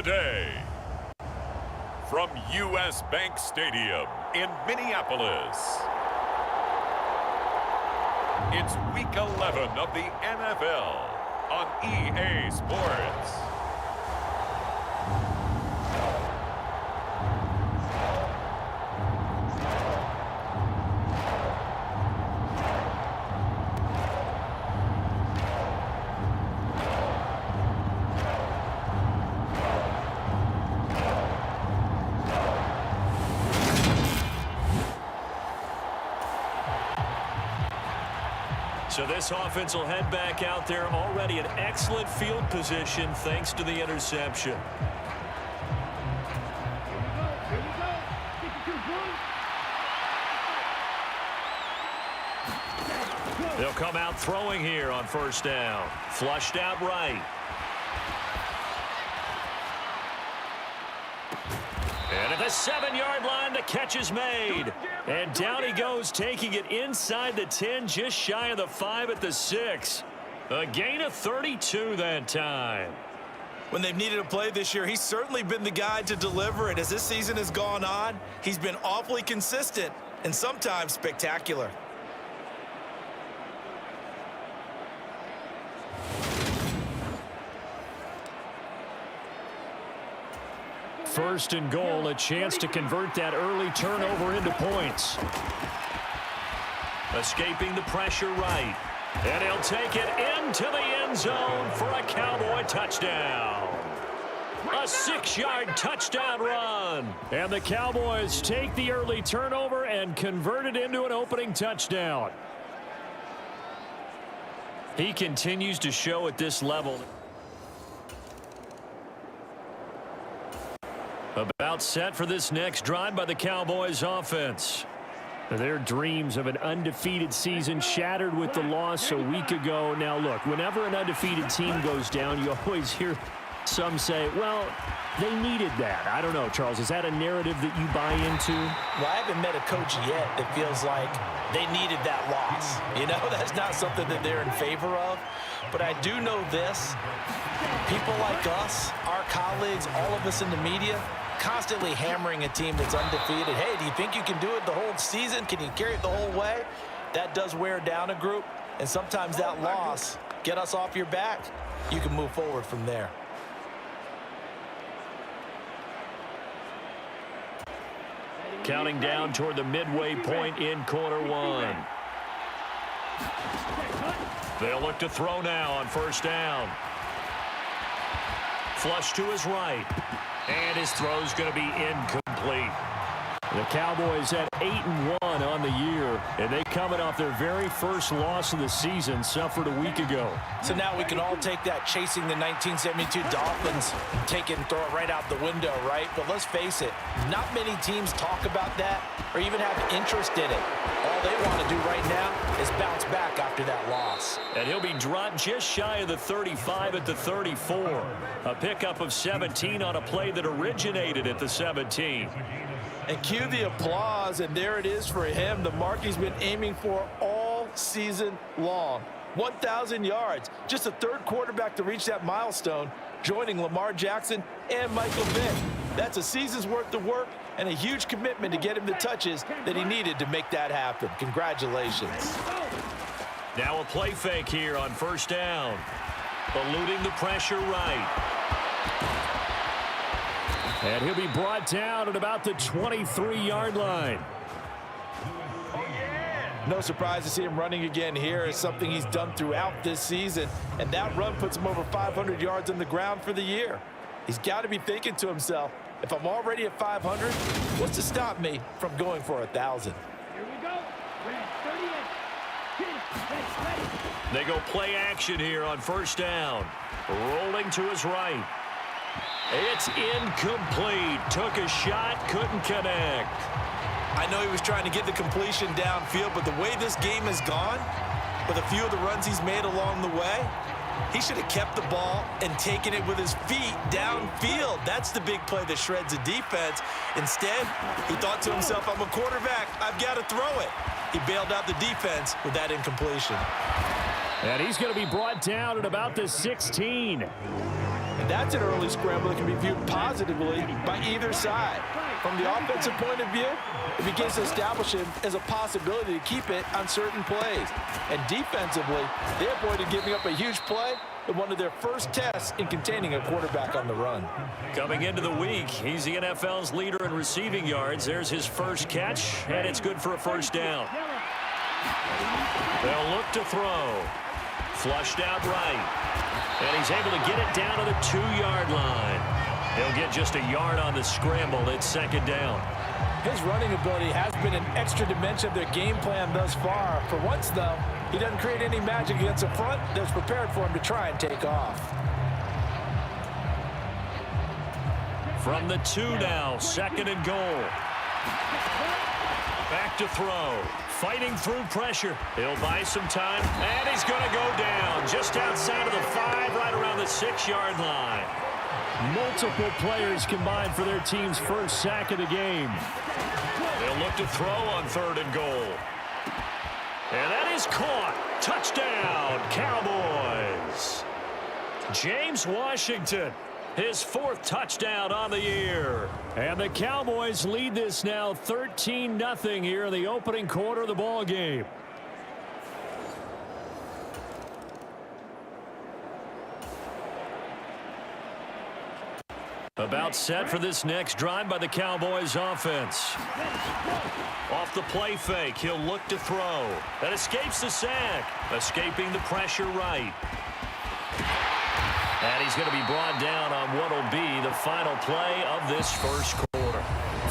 today. From U.S. Bank Stadium in Minneapolis, it's Week 11 of the NFL on EA Sports. So this offense will head back out there, already in excellent field position thanks to the interception. They'll come out throwing here on first down. Flushed out right. And at the 7-yard line, the catch is made. And down he goes, taking it inside the 10, just shy of the 5 at the 6. A gain of 32 that time. When they've needed a play this year, he's certainly been the guy to deliver it. As this season has gone on, he's been awfully consistent and sometimes spectacular. First and goal, a chance to convert that early turnover into points. Escaping the pressure right. And he'll take it into the end zone for a Cowboy touchdown. A 6-yard touchdown run. And the Cowboys take the early turnover and convert it into an opening touchdown. He continues to show at this level. About set for this next drive by the Cowboys offense. Their dreams of an undefeated season shattered with the loss a week ago. Now look, whenever an undefeated team goes down, you always hear some say, well, they needed that. I don't know, Charles, is that a narrative that you buy into? Well, I haven't met a coach yet that feels like they needed that loss. You know, that's not something that they're in favor of. But I do know this. People like us, our colleagues, all of us in the media, constantly hammering a team that's undefeated. Hey, do you think you can do it the whole season? Can you carry it the whole way? That does wear down a group, and sometimes that loss, get us off your back, you can move forward from there. Counting down toward the midway point in quarter one. They'll look to throw now on first down. Flush to his right. And his throw's going to be incomplete. The Cowboys at 8-1 on the year, and they coming off their very first loss of the season, suffered a week ago. So now we can all take that chasing the 1972 Dolphins, take it and throw it right out the window, right? But let's face it, not many teams talk about that or even have interest in it. All they want to do right now is bounce back after that loss. And he'll be dropped just shy of the 35 at the 34. A pickup of 17 on a play that originated at the 17. And cue the applause, and there it is for him, the mark he's been aiming for all season long. 1,000 yards, just the third quarterback to reach that milestone, joining Lamar Jackson and Michael Vick. That's a season's worth of work and a huge commitment to get him the touches that he needed to make that happen. Congratulations. Now a play fake here on first down. Eluding the pressure right. And he'll be brought down at about the 23-yard line. No surprise to see him running again here. Is something he's done throughout this season. And that run puts him over 500 yards on the ground for the year. He's got to be thinking to himself, if I'm already at 500, what's to stop me from going for 1,000? Here we go. They go play action here on first down. Rolling to his right. It's incomplete. Took a shot, couldn't connect. I know he was trying to get the completion downfield, but the way this game has gone, with a few of the runs he's made along the way, he should have kept the ball and taken it with his feet downfield. That's the big play that shreds a defense. Instead, he thought to himself, I'm a quarterback, I've got to throw it. He bailed out the defense with that incompletion. And he's going to be brought down at about the 16. That's an early scramble that can be viewed positively by either side. From the offensive point of view, it begins to establish it as a possibility to keep it on certain plays. And defensively, they avoided giving up a huge play in one of their first tests in containing a quarterback on the run. Coming into the week, he's the NFL's leader in receiving yards. There's his first catch, and it's good for a first down. They'll look to throw. Flushed out right. And he's able to get it down to the 2-yard line. He'll get just a yard on the scramble. It's second down. His running ability has been an extra dimension of their game plan thus far. For once, though, he doesn't create any magic against the front that's prepared for him to try and take off. From the 2 now, second and goal. Back to throw. Fighting through pressure. He'll buy some time, and he's going to go down just outside of the 5, right around the 6-yard line. Multiple players combined for their team's first sack of the game. They'll look to throw on 3rd and goal. And that is caught. Touchdown, Cowboys. James Washington, his 4th touchdown on the year. And the Cowboys lead this now 13-0 here in the opening quarter of the ball game. About set for this next drive by the Cowboys offense. Off the play fake, he'll look to throw. That escapes the sack. Escaping the pressure right. And he's going to be brought down on what will be the final play of this first quarter.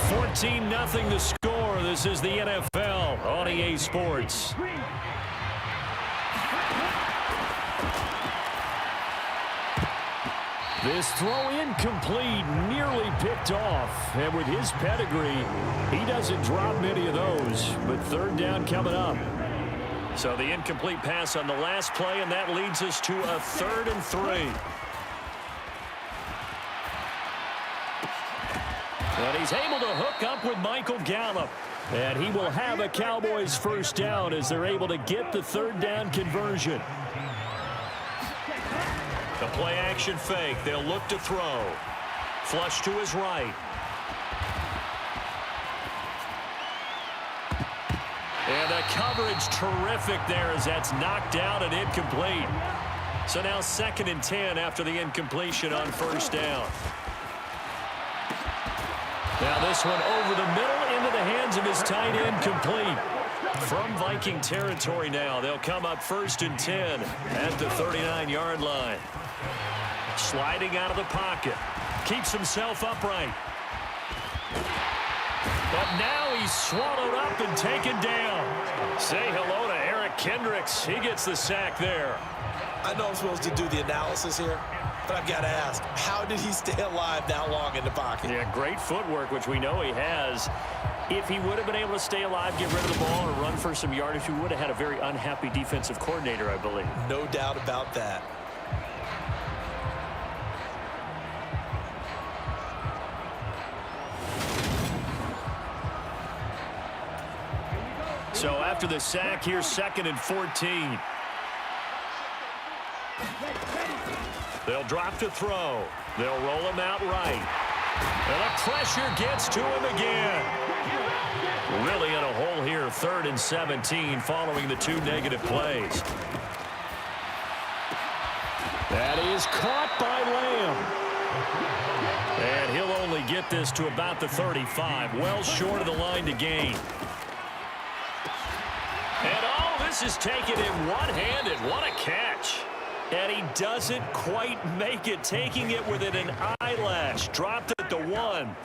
14-0 the score. This is the NFL on EA Sports. This throw incomplete, nearly picked off. And with his pedigree, he doesn't drop many of those. But 3rd down coming up. So the incomplete pass on the last play, and that leads us to a 3rd and 3. And he's able to hook up with Michael Gallup. And he will have a Cowboys first down as they're able to get the 3rd down conversion. The play action fake. They'll look to throw. Flush to his right. And the coverage terrific there as that's knocked down and incomplete. So now 2nd and 10 after the incompletion on first down. Now this one over the middle into the hands of his tight end, complete. From Viking territory now, they'll come up 1st and 10 at the 39-yard line. Sliding out of the pocket. Keeps himself upright. But now he's swallowed up and taken down. Say hello to Eric Kendricks. He gets the sack there. I know I'm supposed to do the analysis here, but I've got to ask, how did he stay alive that long in the pocket? Yeah, great footwork, which we know he has. If he would have been able to stay alive, get rid of the ball, or run for some yardage, he would have had a very unhappy defensive coordinator, I believe. No doubt about that. So after the sack, here's 2nd and 14. They'll drop to throw. They'll roll him out right. And the pressure gets to him again. Really in a hole here, 3rd and 17 following the 2 negative plays. That is caught by Lamb. And he'll only get this to about the 35, well short of the line to gain. And oh, this is taken in one-handed. What a catch. And he doesn't quite make it, taking it within an eyelash. Dropped at the 1.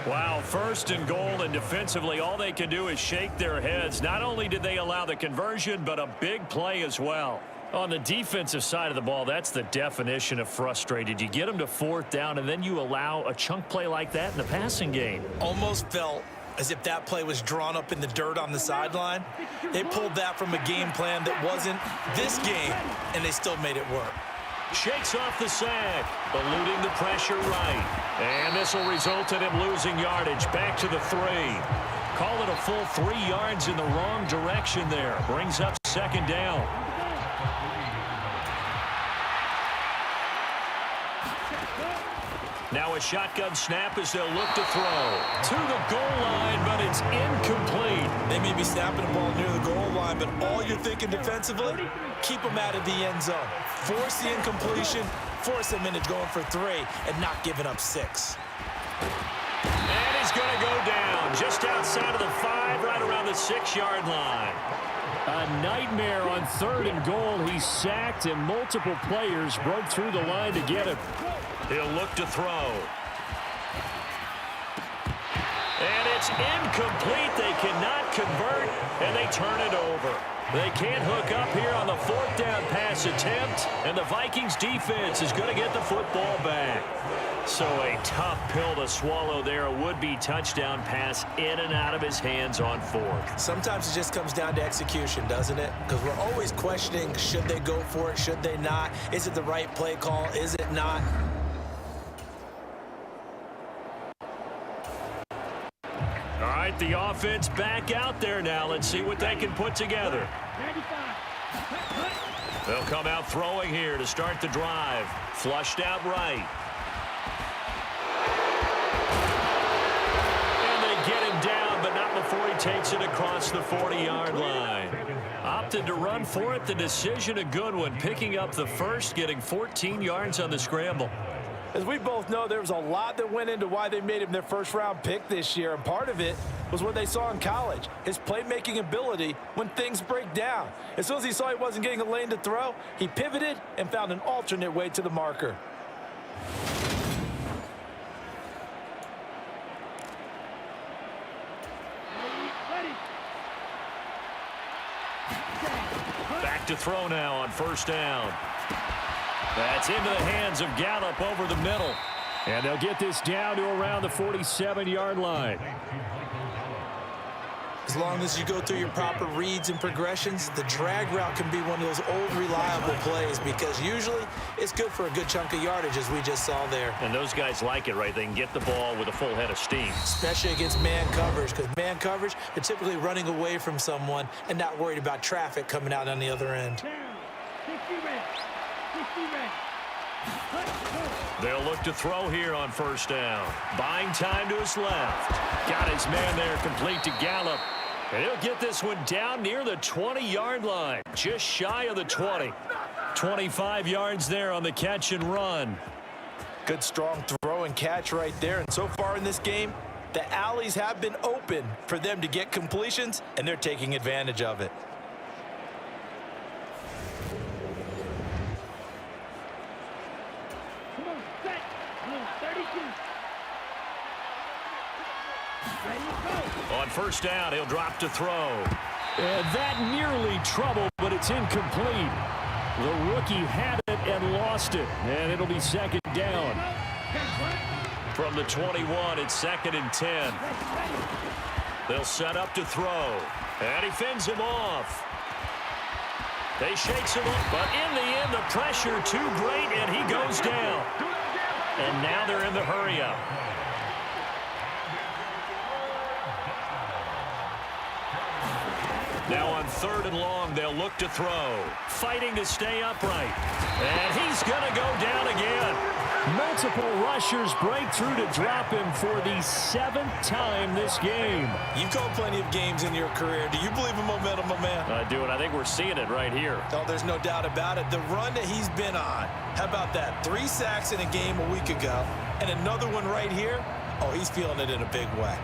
Wow, 1st and goal, and defensively all they can do is shake their heads. Not only did they allow the conversion, but a big play as well. On the defensive side of the ball, that's the definition of frustrated. You get them to 4th down, and then you allow a chunk play like that in the passing game. Almost felt as if that play was drawn up in the dirt on the sideline. They pulled that from a game plan that wasn't this game, and they still made it work. Shakes off the sack, eluding the pressure right. And this will result in him losing yardage back to the 3. Call it a full 3 yards in the wrong direction there. Brings up 2nd down. Now a shotgun snap as they'll look to throw. To the goal line, but it's incomplete. They may be snapping the ball near the goal line, but all you're thinking defensively, keep them out of the end zone. Force the incompletion, force them into going for 3, and not giving up 6. And he's going to go down just outside of the 5, right around the 6-yard line. A nightmare on 3rd and goal. He's sacked, and multiple players broke through the line to get him. He'll look to throw. And it's incomplete. They cannot convert, and they turn it over. They can't hook up here on the 4th down pass attempt, and the Vikings defense is going to get the football back. So a tough pill to swallow there. A would-be touchdown pass in and out of his hands on 4th. Sometimes it just comes down to execution, doesn't it? Because we're always questioning, should they go for it, should they not? Is it the right play call, is it not? All right, the offense back out there now. Let's see what they can put together. They'll come out throwing here to start the drive. Flushed out right. And they get him down, but not before he takes it across the 40-yard line. Opted to run for it. The decision a good one. Picking up the first, getting 14 yards on the scramble. As we both know, there was a lot that went into why they made him their first-round pick this year, and part of it was what they saw in college, his playmaking ability when things break down. As soon as he saw he wasn't getting a lane to throw, he pivoted and found an alternate way to the marker. Back to throw now on 1st down. That's into the hands of Gallup over the middle. And they'll get this down to around the 47-yard line. As long as you go through your proper reads and progressions, the drag route can be one of those old reliable plays because usually it's good for a good chunk of yardage, as we just saw there. And those guys like it, right? They can get the ball with a full head of steam. Especially against man coverage, because man coverage, they're typically running away from someone and not worried about traffic coming out on the other end. They'll look to throw here on 1st down. Buying time to his left. Got his man there complete to Gallup. And he'll get this one down near the 20-yard line. Just shy of the 20. 25 yards there on the catch and run. Good strong throw and catch right there. And so far in this game, the alleys have been open for them to get completions, and they're taking advantage of it. On 1st down, he'll drop to throw. And that nearly troubled, but it's incomplete. The rookie had it and lost it. And it'll be 2nd down. From the 21, it's 2nd and 10. They'll set up to throw. And he fends him off. They shakes him up, but in the end, the pressure too great, and he goes down. And now they're in the hurry-up. Now on 3rd and long, they'll look to throw. Fighting to stay upright. And he's going to go down again. Multiple rushers break through to drop him for the 7th time this game. You've called plenty of games in your career. Do you believe in momentum, my man? I do, and I think we're seeing it right here. No, there's no doubt about it. The run that he's been on. How about that? 3 sacks in a game a week ago, and another one right here. Oh, he's feeling it in a big way.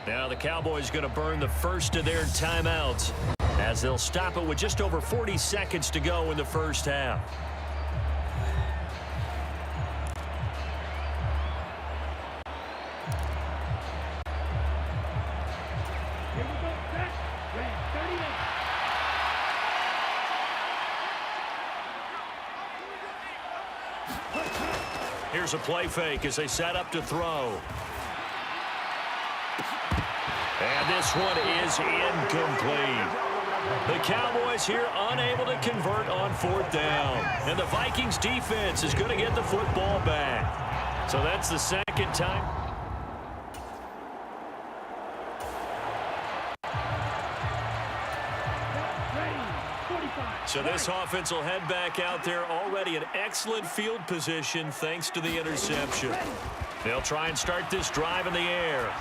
Now the Cowboys going to burn the first of their timeouts as they'll stop it with just over 40 seconds to go in the 1st half. Here's a play fake as they set up to throw. And this one is incomplete. The Cowboys here unable to convert on 4th down. And the Vikings defense is going to get the football back. So that's the 2nd time. So this offense will head back out there, already in excellent field position thanks to the interception. They'll try and start this drive in the air.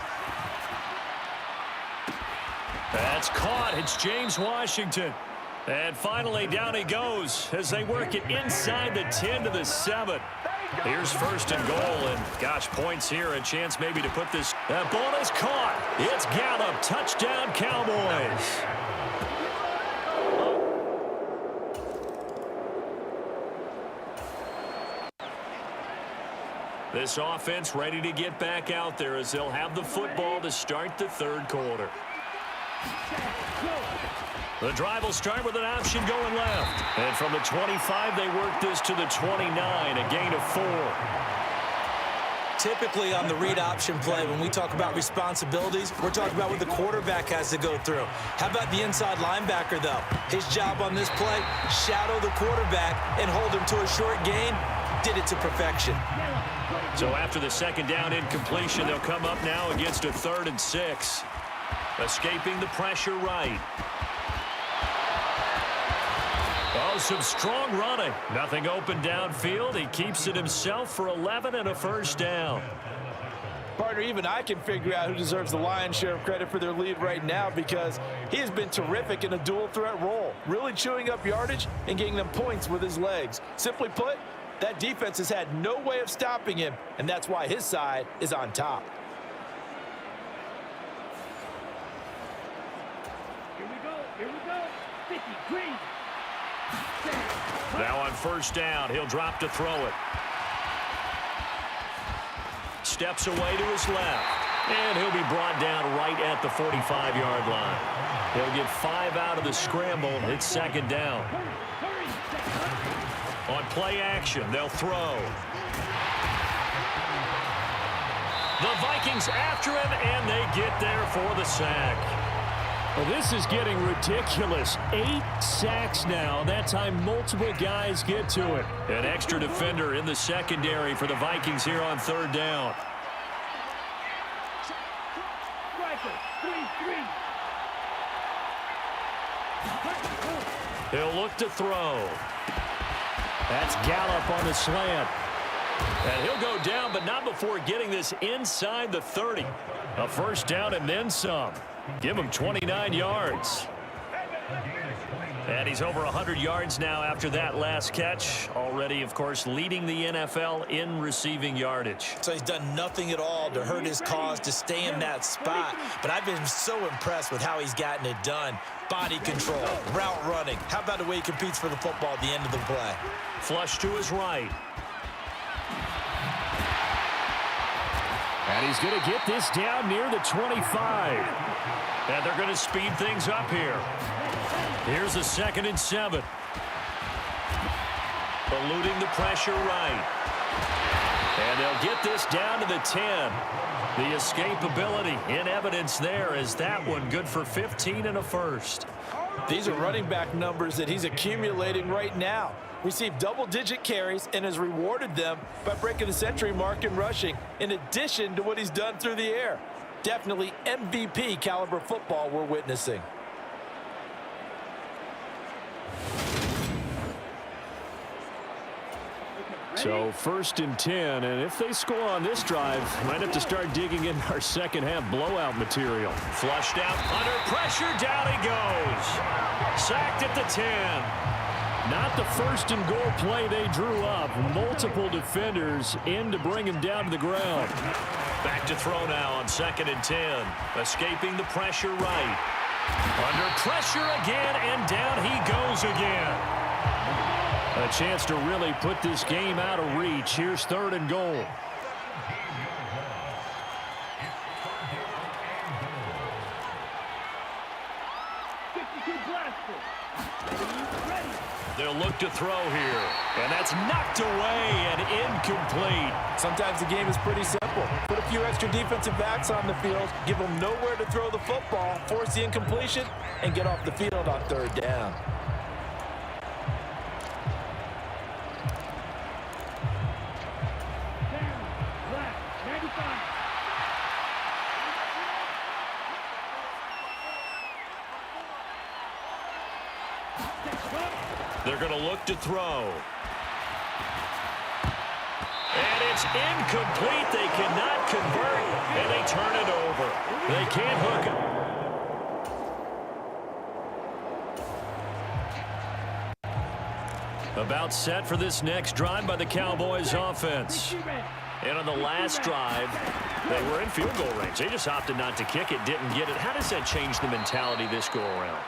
That's caught. It's James Washington. And finally, down he goes as they work it inside the 10 to the 7. Here's first and goal, and gosh, points here, a chance maybe to put this. That ball is caught. It's Gallup. Touchdown, Cowboys. This offense ready to get back out there as they'll have the football to start the third quarter. The drive will start with an option going left. And from the 25, they work this to the 29, a gain of 4. Typically on the read option play, when we talk about responsibilities, we're talking about what the quarterback has to go through. How about the inside linebacker, though? His job on this play, shadow the quarterback and hold him to a short gain. Did it to perfection. So after the second down incompletion, they'll come up now against a 3rd and 6. Escaping the pressure right. Oh, some strong running. Nothing open downfield. He keeps it himself for 11 and a first down. Partner, even I can figure out who deserves the lion's share of credit for their lead right now because he has been terrific in a dual threat role, really chewing up yardage and getting them points with his legs. Simply put, that defense has had no way of stopping him, and that's why his side is on top. Here we go. 50 green. Now on first down, he'll drop to throw it. Steps away to his left. And he'll be brought down right at the 45-yard line. He'll get 5 out of the scramble. It's second down. On play action, they'll throw. The Vikings after him, and they get there for the sack. Well, this is getting ridiculous. 8 sacks now. That time multiple guys get to it. An extra defender in the secondary for the Vikings here on third down. Striker, 3-3. He'll look to throw. That's Gallup on the slant. And he'll go down, but not before getting this inside the 30. A first down and then some. Give him 29 yards. And he's over 100 yards now after that last catch. Already, of course, leading the NFL in receiving yardage. So he's done nothing at all to hurt his cause, to stay in that spot. But I've been so impressed with how he's gotten it done. Body control, route running. How about the way he competes for the football at the end of the play? Flush to his right. And he's going to get this down near the 25. And they're going to speed things up here. Here's a 2nd and 7. Eluding the pressure right. And they'll get this down to the 10. The escapability in evidence there is that one good for 15 and a first. These are running back numbers that he's accumulating right now. Received double-digit carries and has rewarded them by breaking the century mark in rushing, in addition to what he's done through the air. Definitely MVP caliber football we're witnessing. So 1st and 10, and if they score on this drive, might have to start digging in our second half blowout material. Flushed out, under pressure, down he goes. Sacked at the 10. Not the first and goal play they drew up. Multiple defenders in to bring him down to the ground. Back to throw now on 2nd and 10. Escaping the pressure right. Under pressure again, and down he goes again. A chance to really put this game out of reach. Here's 3rd and goal. They'll look to throw here. And that's knocked away and incomplete. Sometimes the game is pretty simple. Put a few extra defensive backs on the field, give them nowhere to throw the football, force the incompletion, and get off the field on 3rd down. They're going to look to throw. And it's incomplete. They cannot convert, and they turn it over. They can't hook it. About set for this next drive by the Cowboys offense. And on the last drive, they were in field goal range. They just opted not to kick it, didn't get it. How does that change the mentality this go-around?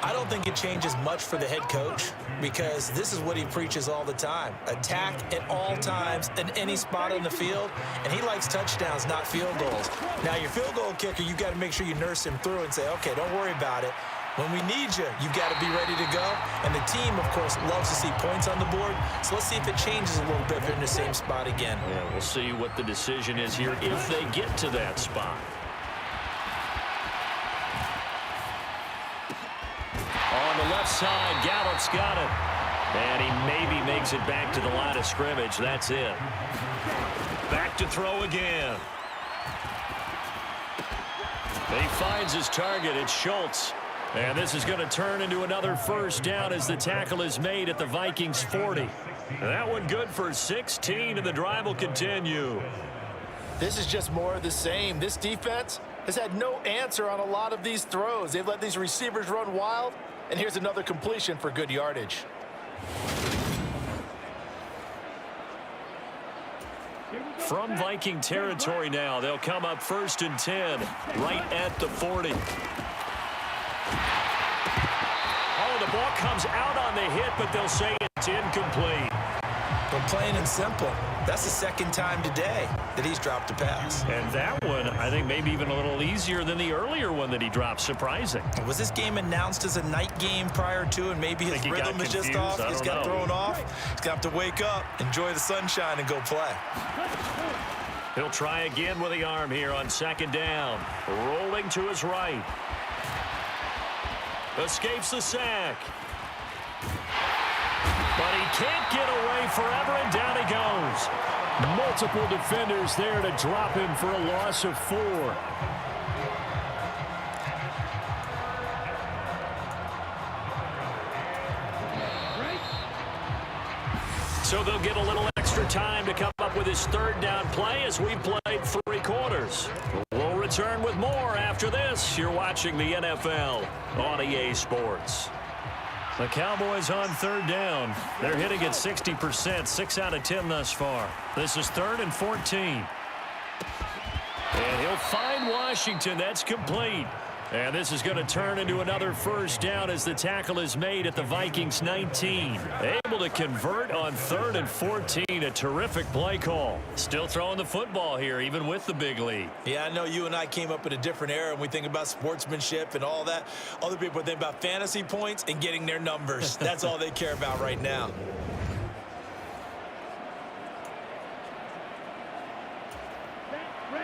I don't think it changes much for the head coach because this is what he preaches all the time. Attack at all times in any spot on the field, and he likes touchdowns, not field goals. Now, your field goal kicker, you've got to make sure you nurse him through and say, okay, don't worry about it. When we need you, you've got to be ready to go. And the team, of course, loves to see points on the board. So let's see if it changes a little bit if they're in the same spot again. Yeah, we'll see what the decision is here if they get to that spot. On the left side, Gallup's got it. And he maybe makes it back to the line of scrimmage. That's it. Back to throw again. He finds his target. It's Schultz. And this is going to turn into another first down as the tackle is made at the Vikings 40. That one good for 16, and the drive will continue. This is just more of the same. This defense has had no answer on a lot of these throws. They've let these receivers run wild, and here's another completion for good yardage. From Viking territory now, they'll come up 1st and 10, right at the 40. Oh, the ball comes out on the hit, but they'll say it's incomplete. But plain and simple, that's the second time today that he's dropped a pass. And that one, I think, maybe even a little easier than the earlier one that he dropped. Surprising. Was this game announced as a night game prior to, and maybe his rhythm is just off? He's got thrown off. He's got to wake up, enjoy the sunshine, and go play. He'll try again with the arm here on 2nd down. Rolling to his right. Escapes the sack. But he can't get away forever, and down he goes. Multiple defenders there to drop him for a loss of 4. So they'll get a little extra time to come up with his 3rd down play as we played 3 quarters. We'll return with more after this. You're watching the NFL on EA Sports. The Cowboys on 3rd down. They're hitting at 60%, 6 out of 10 thus far. This is 3rd and 14. And he'll find Washington. That's complete. And this is going to turn into another first down as the tackle is made at the Vikings 19. Able to convert on 3rd and 14. A terrific play call. Still throwing the football here, even with the big lead. Yeah, I know you and I came up in a different era, and we think about sportsmanship and all that. Other people think about fantasy points and getting their numbers. That's all they care about right now.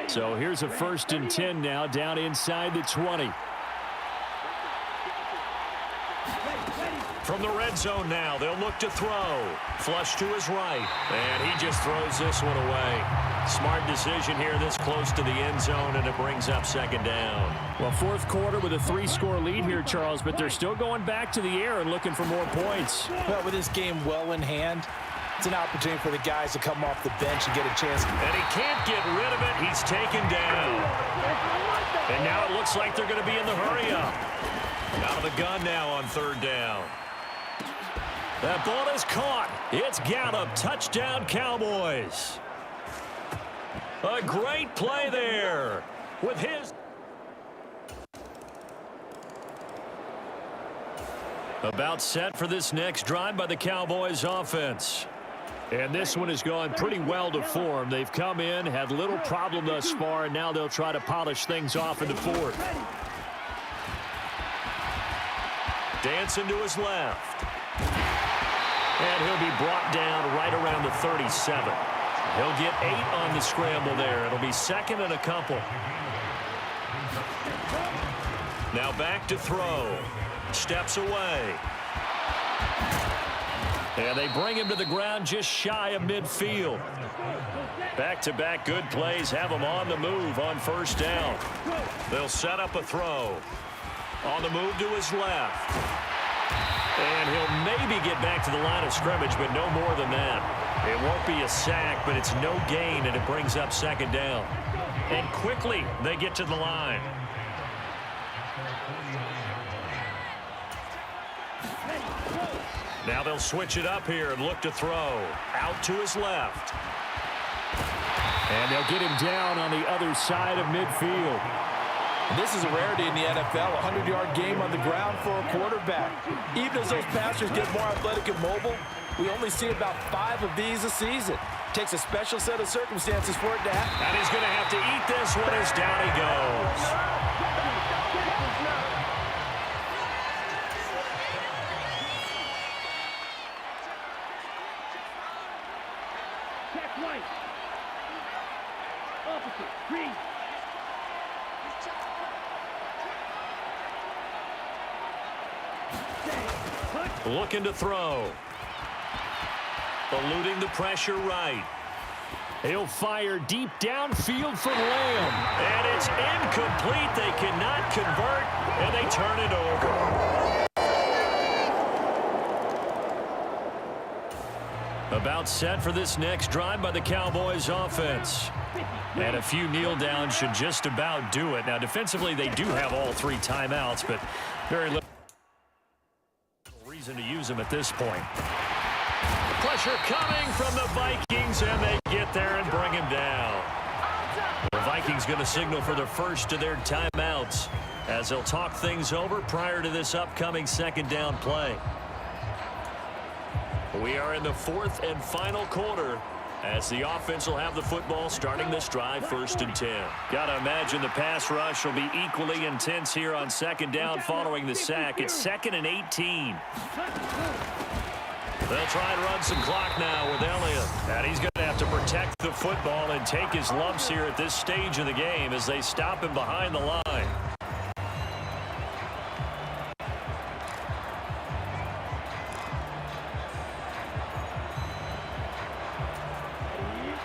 So here's a 1st and 10 now, down inside the 20. From the red zone now, they'll look to throw. Flush to his right, and he just throws this one away. Smart decision here this close to the end zone, and it brings up 2nd down. Well, 4th quarter with a 3-score lead here, Charles, but they're still going back to the air and looking for more points. Well, with this game well in hand, it's an opportunity for the guys to come off the bench and get a chance. And he can't get rid of it. He's taken down. And now it looks like they're going to be in the hurry-up. Out of the gun now on 3rd down. That ball is caught. It's Gallup. Touchdown, Cowboys. A great play there with his... About set for this next drive by the Cowboys offense. And this one has gone pretty well to form. They've come in, had little problem thus far, and now they'll try to polish things off in the 4th. Dancing to his left. And he'll be brought down right around the 37. He'll get 8 on the scramble there. It'll be 2nd and a couple. Now back to throw. Steps away. And they bring him to the ground just shy of midfield. Back-to-back good plays have him on the move on 1st down. They'll set up a throw. On the move to his left. And he'll maybe get back to the line of scrimmage, but no more than that. It won't be a sack, but it's no gain, and it brings up second down. And quickly, they get to the line. Now they'll switch it up here and look to throw. Out to his left. And they'll get him down on the other side of midfield. This is a rarity in the NFL, a 100-yard game on the ground for a quarterback. Even as those passers get more athletic and mobile, we only see about 5 of these a season. Takes a special set of circumstances for it to happen. And he's going to have to eat this one as down he goes. Looking to throw. Eluding the pressure right. He'll fire deep downfield for Lamb. And it's incomplete. They cannot convert, and they turn it over. About set for this next drive by the Cowboys offense. And a few kneel downs should just about do it. Now, defensively, they do have all 3 timeouts, but very little reason to use them at this point. Pressure coming from the Vikings, and they get there and bring him down. The Vikings going to signal for the first of their timeouts as they'll talk things over prior to this upcoming second down play. We are in the 4th and final quarter as the offense will have the football starting this drive 1st and 10. Got to imagine the pass rush will be equally intense here on second down following the sack. It's 2nd and 18. They'll try and run some clock now with Elliott. And he's going to have to protect the football and take his lumps here at this stage of the game as they stop him behind the line.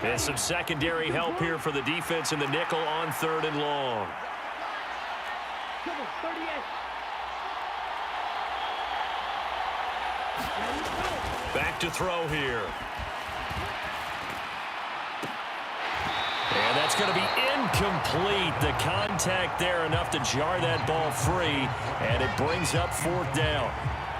And some secondary help here for the defense in the nickel on 3rd and long. Back to throw here. And that's going to be incomplete. The contact there enough to jar that ball free, and it brings up 4th down.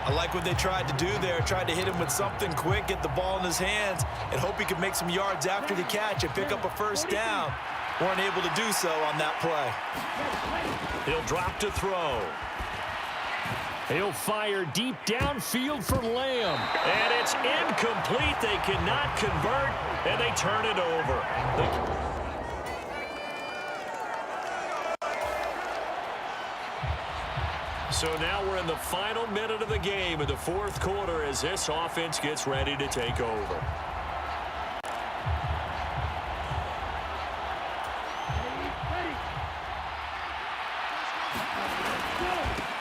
I like what they tried to do there. Tried to hit him with something quick, get the ball in his hands, and hope he could make some yards after the catch and pick up a first down. Weren't able to do so on that play. He'll drop to throw. He'll fire deep downfield for Lamb. And it's incomplete. They cannot convert, and they turn it over. So now we're in the final minute of the game in the 4th quarter as this offense gets ready to take over.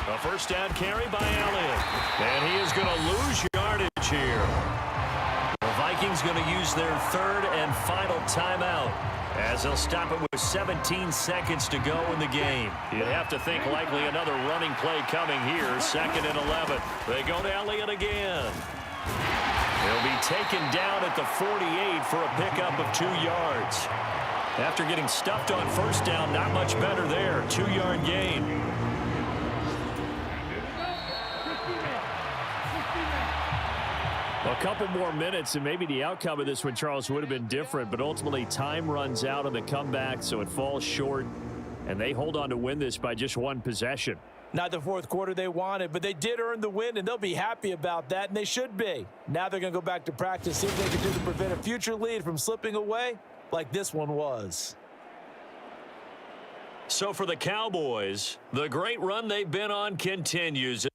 A first down carry by Elliott. And he is going to lose yardage here. The Vikings going to use their 3rd and final timeout as they'll stop it with 17 seconds to go in the game. You'd have to think likely another running play coming here. 2nd and 11. They go to Elliott again. He'll be taken down at the 48 for a pickup of 2 yards. After getting stuffed on first down, not much better there. 2-yard gain. A couple more minutes, and maybe the outcome of this one, Charles, would have been different. But ultimately, time runs out on the comeback, so it falls short. And they hold on to win this by just 1 possession. Not the 4th quarter they wanted, but they did earn the win, and they'll be happy about that, and they should be. Now they're going to go back to practice, see what they can do to prevent a future lead from slipping away like this one was. So for the Cowboys, the great run they've been on continues.